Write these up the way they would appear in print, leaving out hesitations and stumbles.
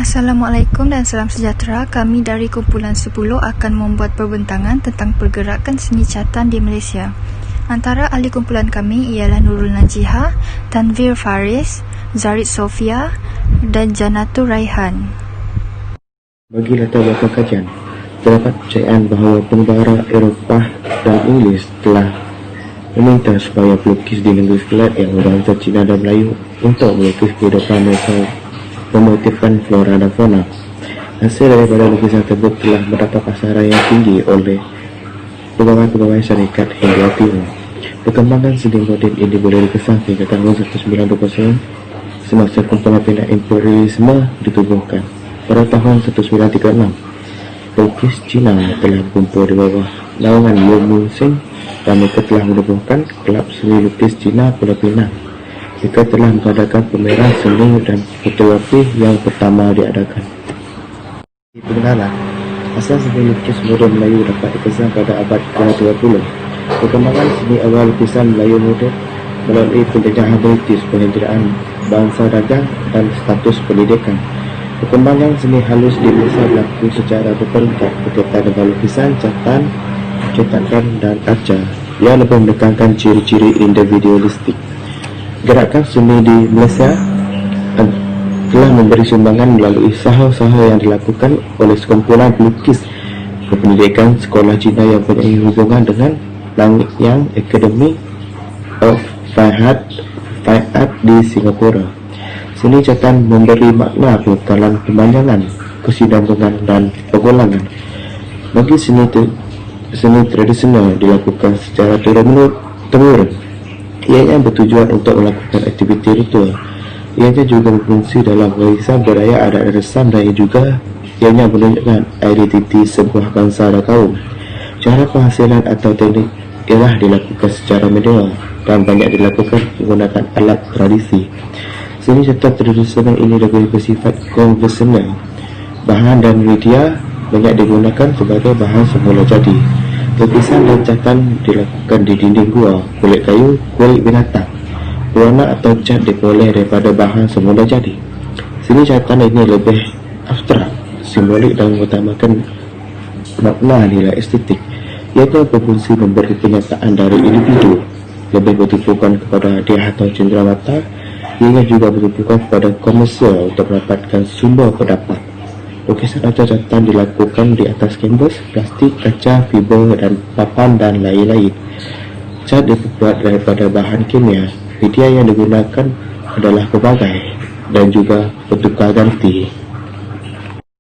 Assalamualaikum dan salam sejahtera. Kami dari kumpulan 10 akan membuat perbincangan tentang pergerakan seni catatan di Malaysia. Antara ahli kumpulan kami ialah Nurul Najihah, Tanvir Faris, Zarid Sofia dan Janatul Raihan. Bagi latar belakang kajian, terdapat percayaan bahawa pengembara Eropah dan Inggeris telah meminta supaya pelukis di negeri Selat yang berbangsa Cina dan Melayu untuk melukis kehidupan mereka memotifkan flora dan fauna. Hasil daripada lukisan tersebut telah mendapat pasaran yang tinggi oleh pegawai-pegawai syarikat hingga timur. Perkembangan seni moden ini boleh dikesan hingga tahun 1920 semasa kumpulan pindah imperialisme ditubuhkan. Pada tahun 1936, pelukis Cina telah berkumpul di bawah naungan Liu Muxin dan mereka telah menubuhkan Kelab Seni Lukis Cina Pulau Pinang. Mereka telah mengadakan pameran seni dan fotografi yang pertama diadakan. Di pengenalan, asal seni lukis moden Melayu dapat dikesan pada abad ke-20. Perkembangan seni awal lukisan Melayu moden melalui penjajahan British, penyanderaan bangsa dagang dan status pendidikan. Perkembangan seni halus di Malaysia berlaku secara berperingkat berkaitan dengan lukisan, cetakan dan arca yang lebih menekankan ciri-ciri individualistik. Gerakan seni di Malaysia telah memberi sumbangan melalui usaha-usaha yang dilakukan oleh sekumpulan pelukis berpendidikan sekolah Cina yang mempunyai hubungan dengan Nanyang Academy of Fine Art di Singapura. Seni catatan memberi makna pengekalan pemanjangan, kesinambungan dan pergolangan. Bagi seni tradisional dilakukan secara turun-temurun. Ianya bertujuan untuk melakukan aktiviti ritual. Ianya juga berfungsi dalam warisan budaya adat resam dan juga ianya menunjukkan identiti sebuah bangsa dan kaum. Cara penghasilan atau teknik ialah dilakukan secara manual dan banyak dilakukan menggunakan alat tradisi. Seni catatan tradisional ini lebih bersifat konvensional. Bahan dan media banyak digunakan sebagai bahan semula jadi. Lukisan dan catatan dilakukan di dinding gua, kulit kayu, kulit binatang. Warna atau cat diperoleh daripada bahan semula jadi. Seni catatan ini lebih abstrak, simbolik dan mengutamakan makna nilai estetik. Ia berfungsi memberi kenyataan dari individu, lebih bertumpukan kepada hadiah atau cenderamata. Ia juga bertumpukan kepada komersial untuk mendapatkan sumber pendapat. Lukisan atau catatan dilakukan di atas kanvas, plastik, kaca, fiber dan papan dan lain-lain. Cat dibuat daripada bahan kimia. Media yang digunakan adalah pelbagai dan juga bertukar ganti.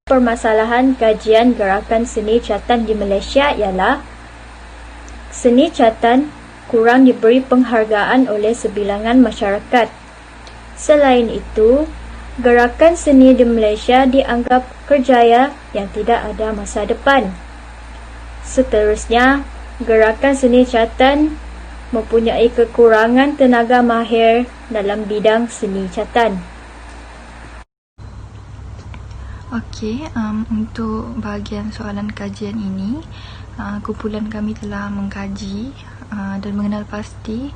Permasalahan kajian gerakan seni catatan di Malaysia ialah seni catatan kurang diberi penghargaan oleh sebilangan masyarakat. Selain itu, gerakan seni di Malaysia dianggap kerjaya yang tidak ada masa depan. Seterusnya, gerakan seni catatan mempunyai kekurangan tenaga mahir dalam bidang seni catatan. Okey, untuk bahagian soalan kajian ini, kumpulan kami telah mengkaji dan mengenal pasti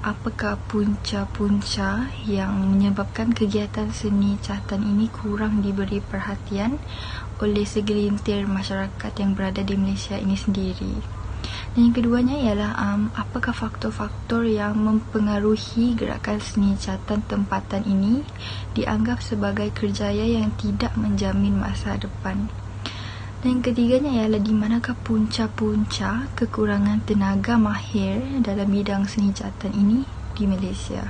apakah punca-punca yang menyebabkan kegiatan seni catatan ini kurang diberi perhatian oleh segelintir masyarakat yang berada di Malaysia ini sendiri. Dan yang keduanya ialah apakah faktor-faktor yang mempengaruhi gerakan seni catatan tempatan ini dianggap sebagai kerjaya yang tidak menjamin masa depan. Dan yang ketiganya ialah di manakah punca-punca kekurangan tenaga mahir dalam bidang seni catatan ini di Malaysia.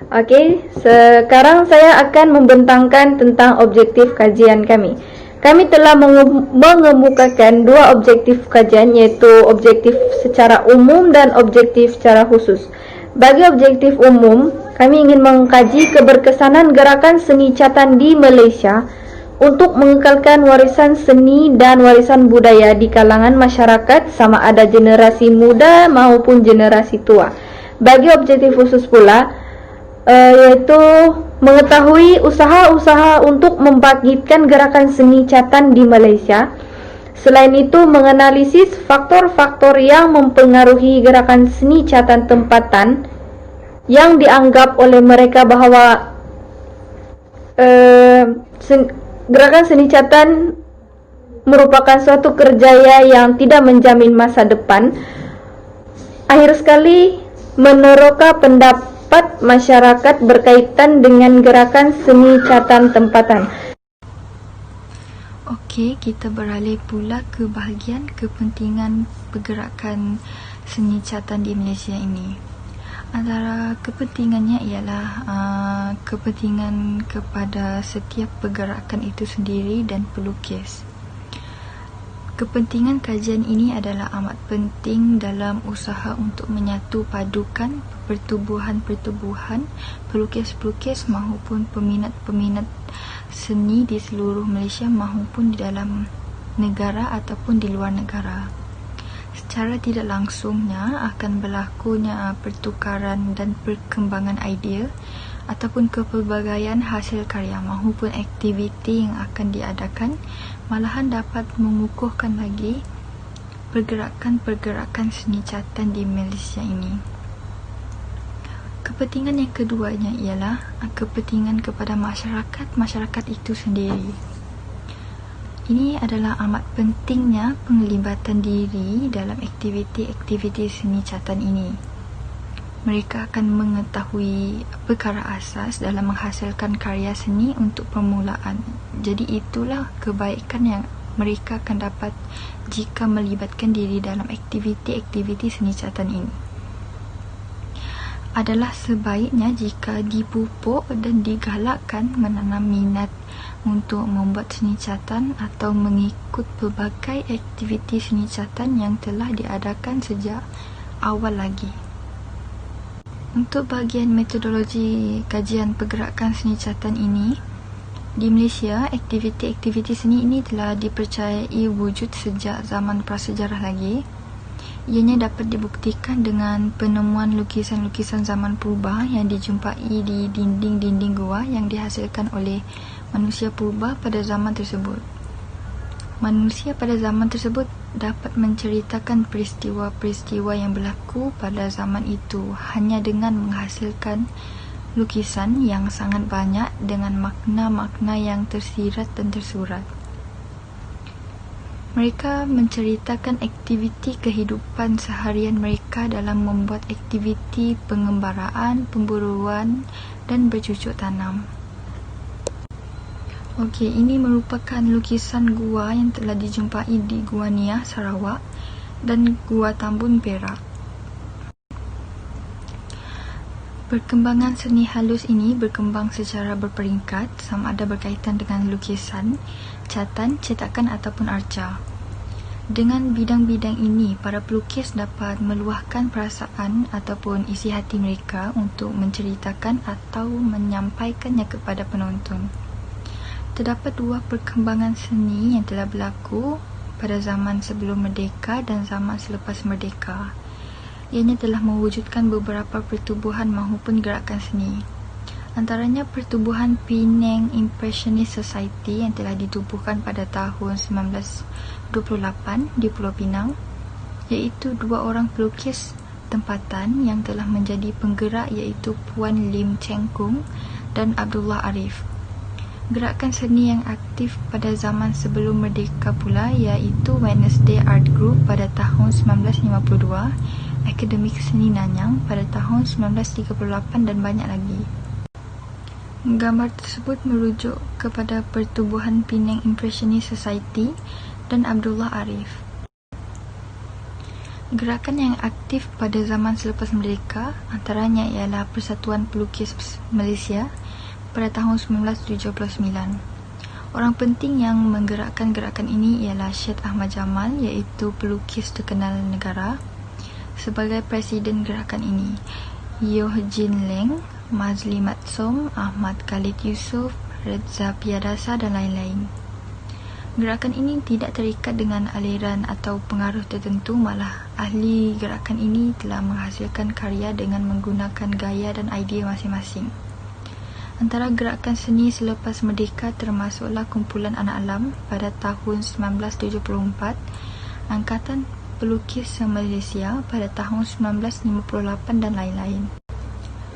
Okey, sekarang saya akan membentangkan tentang objektif kajian kami. Kami telah mengemukakan dua objektif kajian, iaitu objektif secara umum dan objektif secara khusus. Bagi objektif umum, kami ingin mengkaji keberkesanan gerakan seni catatan di Malaysia untuk mengekalkan warisan seni dan warisan budaya di kalangan masyarakat sama ada generasi muda maupun generasi tua. Bagi objektif khusus pula, yaitu mengetahui usaha-usaha untuk membangkitkan gerakan seni catatan di Malaysia. Selain itu, menganalisis faktor-faktor yang mempengaruhi gerakan seni catatan tempatan yang dianggap oleh mereka bahawa gerakan seni catatan merupakan suatu kerjaya yang tidak menjamin masa depan. Akhir sekali, meneroka pendapat masyarakat berkaitan dengan gerakan seni catatan tempatan. Okey, kita beralih pula ke bahagian kepentingan pergerakan seni catatan di Malaysia ini. Antara kepentingannya ialah kepentingan kepada setiap pergerakan itu sendiri dan pelukis. Kepentingan kajian ini adalah amat penting dalam usaha untuk menyatu padukan pertubuhan-pertubuhan pelukis-pelukis maupun peminat-peminat seni di seluruh Malaysia maupun di dalam negara ataupun di luar negara. Secara tidak langsungnya akan berlakunya pertukaran dan perkembangan idea ataupun kepelbagaian hasil karya maupun aktiviti yang akan diadakan, malahan dapat mengukuhkan lagi pergerakan-pergerakan seni catatan di Malaysia ini. Kepentingan yang keduanya ialah kepentingan kepada masyarakat itu sendiri. Ini adalah amat pentingnya penglibatan diri dalam aktiviti-aktiviti seni catatan ini. Mereka akan mengetahui perkara asas dalam menghasilkan karya seni untuk permulaan. Jadi itulah kebaikan yang mereka akan dapat jika melibatkan diri dalam aktiviti-aktiviti seni catatan ini. Adalah sebaiknya jika dipupuk dan digalakkan menanam minat untuk membuat seni catatan atau mengikut pelbagai aktiviti seni catatan yang telah diadakan sejak awal lagi. Untuk bahagian metodologi kajian pergerakan seni catatan ini, di Malaysia, aktiviti-aktiviti seni ini telah dipercayai wujud sejak zaman prasejarah lagi. Ianya dapat dibuktikan dengan penemuan lukisan-lukisan zaman purba yang dijumpai di dinding-dinding gua yang dihasilkan oleh manusia purba pada zaman tersebut. Manusia pada zaman tersebut dapat menceritakan peristiwa-peristiwa yang berlaku pada zaman itu hanya dengan menghasilkan lukisan yang sangat banyak dengan makna-makna yang tersirat dan tersurat. Mereka menceritakan aktiviti kehidupan seharian mereka dalam membuat aktiviti pengembaraan, pemburuan dan bercucuk tanam. Okey, ini merupakan lukisan gua yang telah dijumpai di Gua Niah, Sarawak dan Gua Tambun, Perak. Perkembangan seni halus ini berkembang secara berperingkat, sama ada berkaitan dengan lukisan, catatan, cetakan ataupun arca. Dengan bidang-bidang ini, para pelukis dapat meluahkan perasaan ataupun isi hati mereka untuk menceritakan atau menyampaikannya kepada penonton. Terdapat dua perkembangan seni yang telah berlaku pada zaman sebelum merdeka dan zaman selepas merdeka. Ianya telah mewujudkan beberapa pertubuhan maupun gerakan seni. Antaranya pertubuhan Penang Impressionist Society yang telah ditubuhkan pada tahun 1928 di Pulau Pinang, iaitu dua orang pelukis tempatan yang telah menjadi penggerak iaitu Puan Lim Cheng Kung dan Abdullah Arif. Gerakan seni yang aktif pada zaman sebelum merdeka pula iaitu Wednesday Art Group pada tahun 1952, Akademik Seni Nanyang pada tahun 1938 dan banyak lagi. Gambar tersebut merujuk kepada pertubuhan Penang Impressionist Society dan Abdullah Arif. Gerakan yang aktif pada zaman selepas merdeka antaranya ialah Persatuan Pelukis Malaysia pada tahun 1979. Orang penting yang menggerakkan gerakan ini ialah Syed Ahmad Jamal, iaitu pelukis terkenal negara, sebagai presiden gerakan ini. Yoh Jin Leng, Mazli Matsum, Ahmad Khalid Yusof, Reza Piadasa dan lain-lain. Gerakan ini tidak terikat dengan aliran atau pengaruh tertentu, malah ahli gerakan ini telah menghasilkan karya dengan menggunakan gaya dan idea masing-masing. Antara gerakan seni selepas merdeka termasuklah Kumpulan Anak Alam pada tahun 1974, Angkatan Pelukis Malaysia pada tahun 1958 dan lain-lain.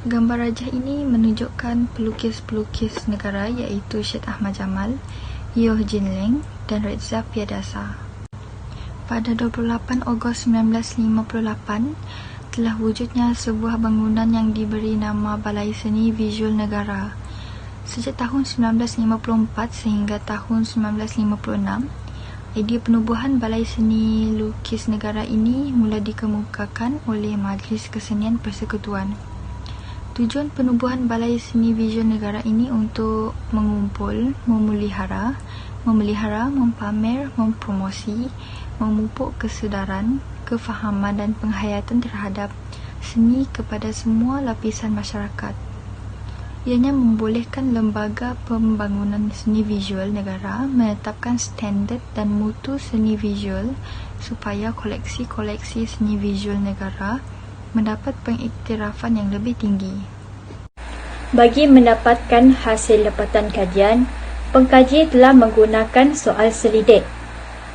Gambar rajah ini menunjukkan pelukis-pelukis negara iaitu Syed Ahmad Jamal, Yeoh Jin Leng dan Reza Piadasa. Pada 28 Ogos 1958, telah wujudnya sebuah bangunan yang diberi nama Balai Seni Visual Negara. Sejak tahun 1954 sehingga tahun 1956, idea penubuhan Balai Seni Lukis Negara ini mula dikemukakan oleh Majlis Kesenian Persekutuan. Tujuan penubuhan Balai Seni Visual Negara ini untuk mengumpul, memelihara, mempamer, mempromosi, memupuk kesedaran, kefahaman dan penghayatan terhadap seni kepada semua lapisan masyarakat. Ianya membolehkan Lembaga Pembangunan Seni Visual Negara menetapkan standard dan mutu seni visual supaya koleksi-koleksi seni visual negara mendapat pengiktirafan yang lebih tinggi. Bagi mendapatkan hasil dapatan kajian, pengkaji telah menggunakan soal selidik.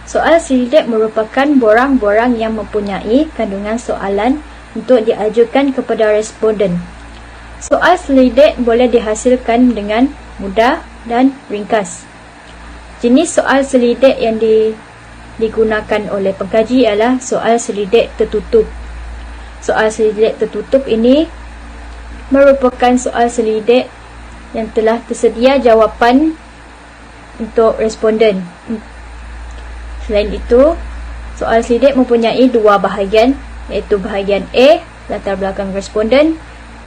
Soal selidik merupakan borang-borang yang mempunyai kandungan soalan untuk diajukan kepada responden. Soal selidik boleh dihasilkan dengan mudah dan ringkas. Jenis soal selidik yang digunakan oleh pengkaji ialah soal selidik tertutup. Soal selidik tertutup ini merupakan soal selidik yang telah tersedia jawapan untuk responden. Selain itu, soal selidik mempunyai dua bahagian, iaitu bahagian A, latar belakang responden,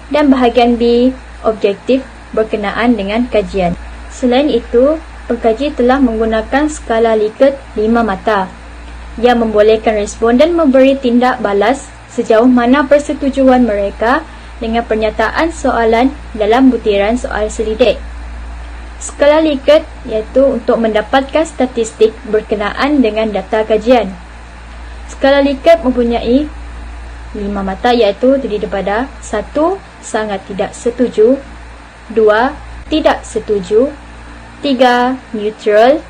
dan bahagian B, objektif berkenaan dengan kajian. Selain itu, pengkaji telah menggunakan skala Likert 5 mata yang membolehkan responden memberi tindak balas sejauh mana persetujuan mereka dengan pernyataan soalan dalam butiran soal selidik. Skala Likert iaitu untuk mendapatkan statistik berkenaan dengan data kajian. Skala Likert mempunyai 5 mata iaitu terdiri daripada 1. Sangat tidak setuju, 2. Tidak setuju, 3. Neutral,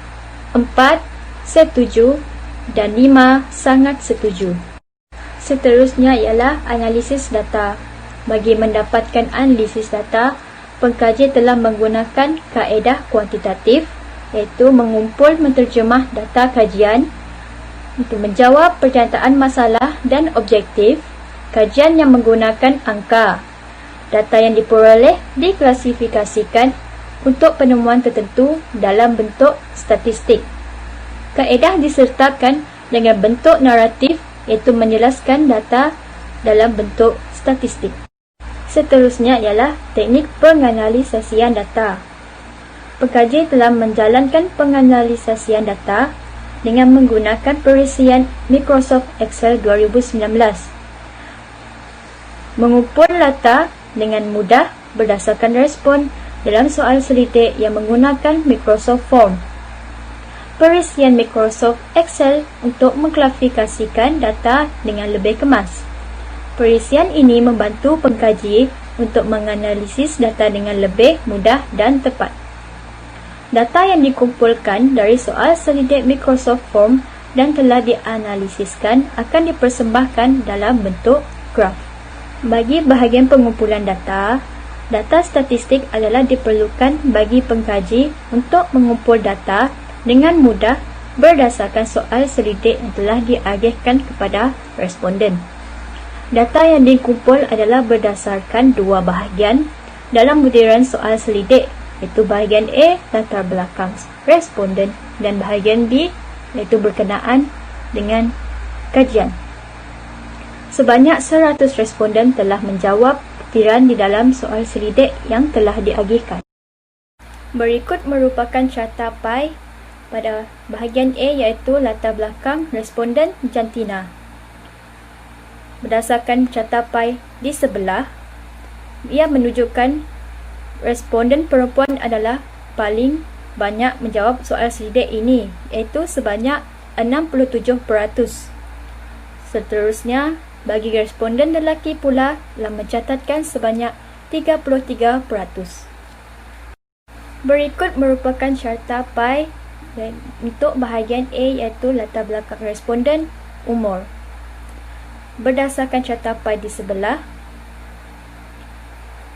4. Setuju dan 5. Sangat setuju. Seterusnya ialah analisis data. Bagi mendapatkan analisis data, pengkaji telah menggunakan kaedah kuantitatif iaitu mengumpul menterjemah data kajian untuk menjawab pernyataan masalah dan objektif kajian yang menggunakan angka. Data yang diperoleh diklasifikasikan untuk penemuan tertentu dalam bentuk statistik. Kaedah disertakan dengan bentuk naratif iaitu menjelaskan data dalam bentuk statistik. Seterusnya ialah teknik penganalisasian data. Pengkaji telah menjalankan penganalisasian data dengan menggunakan perisian Microsoft Excel 2019. Mengumpul data dengan mudah berdasarkan respon dalam soal selidik yang menggunakan Microsoft Form. Perisian Microsoft Excel untuk mengklasifikasikan data dengan lebih kemas. Perisian ini membantu pengkaji untuk menganalisis data dengan lebih mudah dan tepat. Data yang dikumpulkan dari soal selidik Microsoft Form dan telah dianalisiskan akan dipersembahkan dalam bentuk graf. Bagi bahagian pengumpulan data, data statistik adalah diperlukan bagi pengkaji untuk mengumpul data dengan mudah berdasarkan soal selidik yang telah diagihkan kepada responden. Data yang dikumpul adalah berdasarkan dua bahagian dalam butiran soal selidik, iaitu bahagian A, latar belakang responden, dan bahagian B, iaitu berkenaan dengan kajian. Sebanyak 100 responden telah menjawab butiran di dalam soal selidik yang telah diagihkan. Berikut merupakan carta pie pada bahagian A iaitu latar belakang responden jantina. Berdasarkan carta pie di sebelah, ia menunjukkan responden perempuan adalah paling banyak menjawab soal selidik ini iaitu sebanyak 67%. Seterusnya, bagi responden lelaki pula telah mencatatkan sebanyak 33%. Berikut merupakan carta pie dan untuk bahagian A iaitu latar belakang responden umur. Berdasarkan carta pie di sebelah,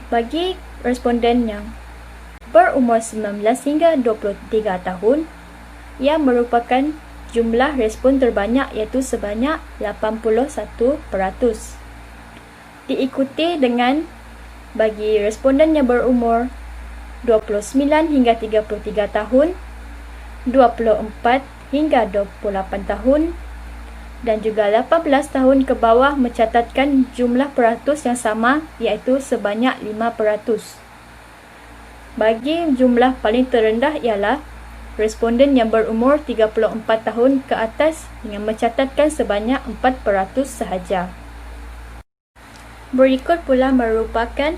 Bagi responden yang berumur 19 hingga 23 tahun, yang merupakan jumlah respon terbanyak iaitu sebanyak 81%. Diikuti dengan bagi responden yang berumur 29 hingga 33 tahun, 24 hingga 28 tahun dan juga 18 tahun ke bawah mencatatkan jumlah peratus yang sama iaitu sebanyak 5%. Bagi jumlah paling terendah ialah responden yang berumur 34 tahun ke atas dengan mencatatkan sebanyak 4% sahaja. Berikut pula merupakan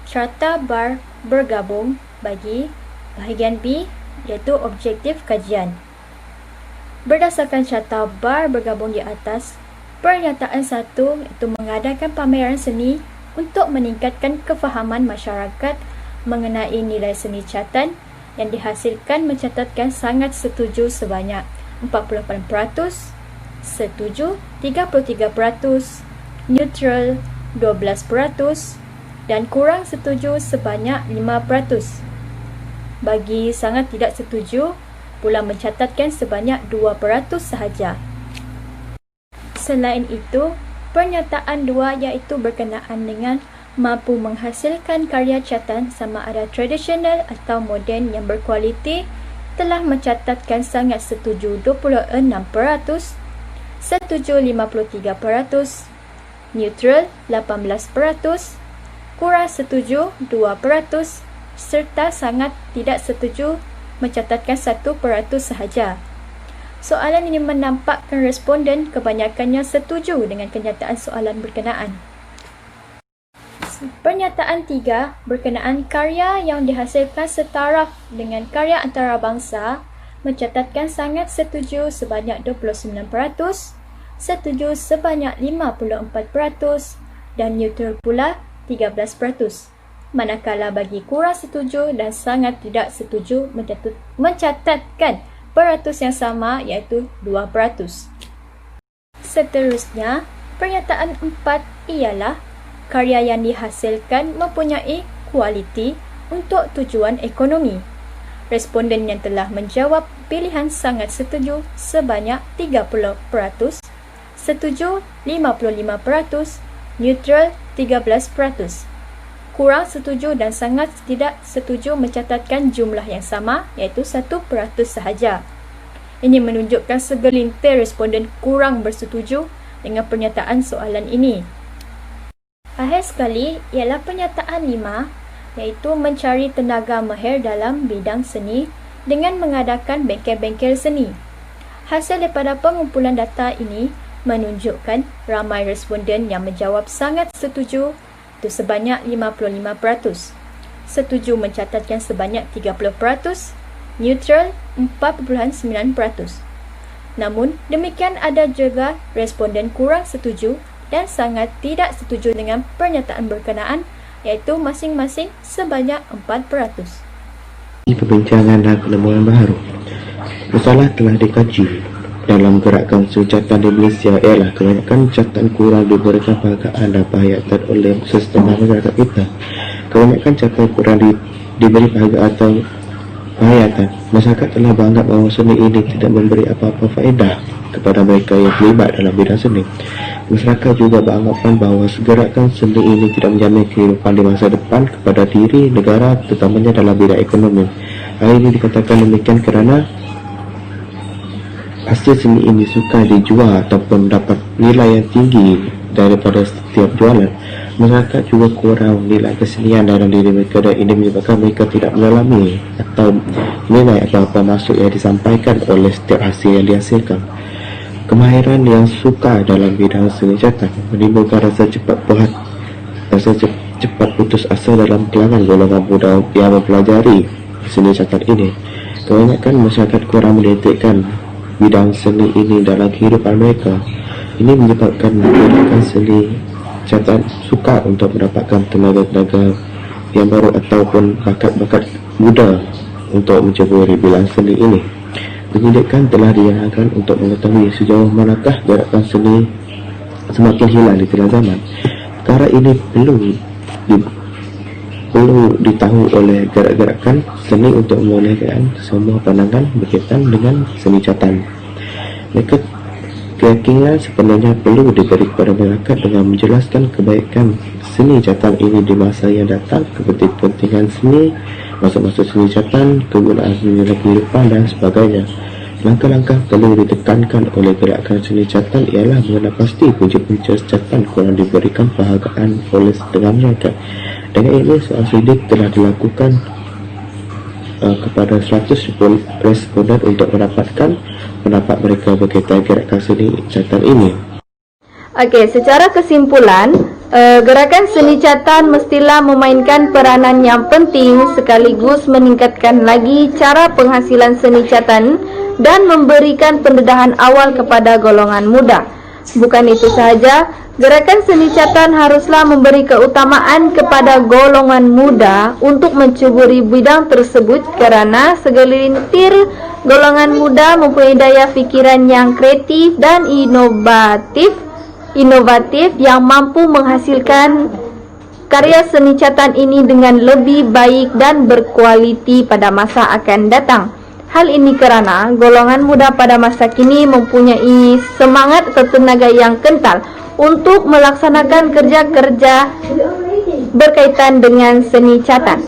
carta bar bergabung bagi bahagian B iaitu objektif kajian. Berdasarkan carta bar bergabung di atas, pernyataan 1 iaitu mengadakan pameran seni untuk meningkatkan kefahaman masyarakat mengenai nilai seni catatan yang dihasilkan mencatatkan sangat setuju sebanyak 48%, setuju 33%, neutral 12% dan kurang setuju sebanyak 5%. Bagi sangat tidak setuju pula mencatatkan sebanyak 2% sahaja. Selain itu, pernyataan 2 iaitu berkenaan dengan mampu menghasilkan karya catatan sama ada tradisional atau moden yang berkualiti telah mencatatkan sangat setuju 26%, setuju 53%, neutral 18%, kurang setuju 2%, serta sangat tidak setuju mencatatkan 1% sahaja. Soalan ini menampakkan responden kebanyakannya setuju dengan kenyataan soalan berkenaan. Pernyataan 3 berkenaan karya yang dihasilkan setaraf dengan karya antarabangsa mencatatkan sangat setuju sebanyak 29%, setuju sebanyak 54% dan neutral pula 13%. Manakala bagi kurang setuju dan sangat tidak setuju mencatatkan peratus yang sama iaitu 2%. Seterusnya, pernyataan 4 ialah karya yang dihasilkan mempunyai kualiti untuk tujuan ekonomi. Responden yang telah menjawab pilihan sangat setuju sebanyak 30%, setuju 55%, neutral 13%. Kurang setuju dan sangat tidak setuju mencatatkan jumlah yang sama iaitu 1% sahaja. Ini menunjukkan segelintir responden kurang bersetuju dengan pernyataan soalan ini. Akhir sekali ialah pernyataan 5 iaitu mencari tenaga mahir dalam bidang seni dengan mengadakan bengkel-bengkel seni. Hasil daripada pengumpulan data ini menunjukkan ramai responden yang menjawab sangat setuju itu sebanyak 55%, setuju mencatatkan sebanyak 30%, neutral 4.9%. Namun, demikian ada juga responden kurang setuju dan sangat tidak setuju dengan pernyataan berkenaan iaitu masing-masing sebanyak 4%. Perbincangan dan penemuan baru. Masalah telah dikaji dalam gerakan catatan di Malaysia ialah kebanyakan catatan kurang diberikan penghargaan dan penghayatan oleh setengah masyarakat kita. Kebanyakan catatan kurang diberi penghargaan atau penghayatan. Masyarakat telah beranggap bahawa seni ini tidak memberi apa-apa faedah kepada mereka yang terlibat dalam bidang seni. Masyarakat juga beranggapan bahawa gerakan seni ini tidak menjamin kehidupan di masa depan kepada diri negara terutamanya dalam bidang ekonomi. Hal ini dikatakan demikian kerana hasil seni ini sukar dijual ataupun dapat nilai yang tinggi daripada setiap jualan. Masyarakat juga kurang nilai kesenian dalam diri mereka dan ini menyebabkan mereka tidak mengalami atau nilai apa-apa masuk yang disampaikan oleh setiap hasil yang dihasilkan. Kemahiran yang sukar dalam bidang seni catatan menimbulkan rasa cepat putus asa dalam kalangan golongan muda yang mempelajari seni catatan ini. Kebanyakan masyarakat kurang menitikkan bidang seni ini dalam kehidupan mereka. Ini menyebabkan gerakan seni catatan sukar untuk mendapatkan tenaga-tenaga yang baru ataupun bakat-bakat muda untuk menceburi bidang seni ini. Penyelidikan telah diadakan untuk mengetahui sejauh manakah gerakan seni semakin hilang di tengah zaman. Perkara ini perlu perlu ditahu oleh gerak-gerakan seni untuk memulihkan semua pandangan berkaitan dengan seni catatan. Mereka keyakinan sepenuhnya perlu diberi kepada masyarakat dengan menjelaskan kebaikan seni catatan ini di masa yang datang, kepentingan seni, masuk-masuk seni catatan, kegunaan seni dalam kehidupan dan sebagainya. Langkah-langkah perlu ditekankan oleh gerakan seni catatan ialah mengenal pasti punca-punca catatan kurang diberikan penghargaan oleh setengah mereka. Dengan ini, soal sidik telah dilakukan kepada 100 responden untuk mendapatkan pendapat mereka berkaitan gerakan seni catatan ini. Okey, secara kesimpulan, gerakan seni catatan mestilah memainkan peranan yang penting sekaligus meningkatkan lagi cara penghasilan seni catatan dan memberikan pendedahan awal kepada golongan muda. Bukan itu sahaja, gerakan seni catatan haruslah memberi keutamaan kepada golongan muda untuk mencuburi bidang tersebut kerana segelintir golongan muda mempunyai daya fikiran yang kreatif dan inovatif yang mampu menghasilkan karya seni catatan ini dengan lebih baik dan berkualiti pada masa akan datang. Hal ini kerana golongan muda pada masa kini mempunyai semangat atau tenaga yang kental untuk melaksanakan kerja-kerja berkaitan dengan seni catatan.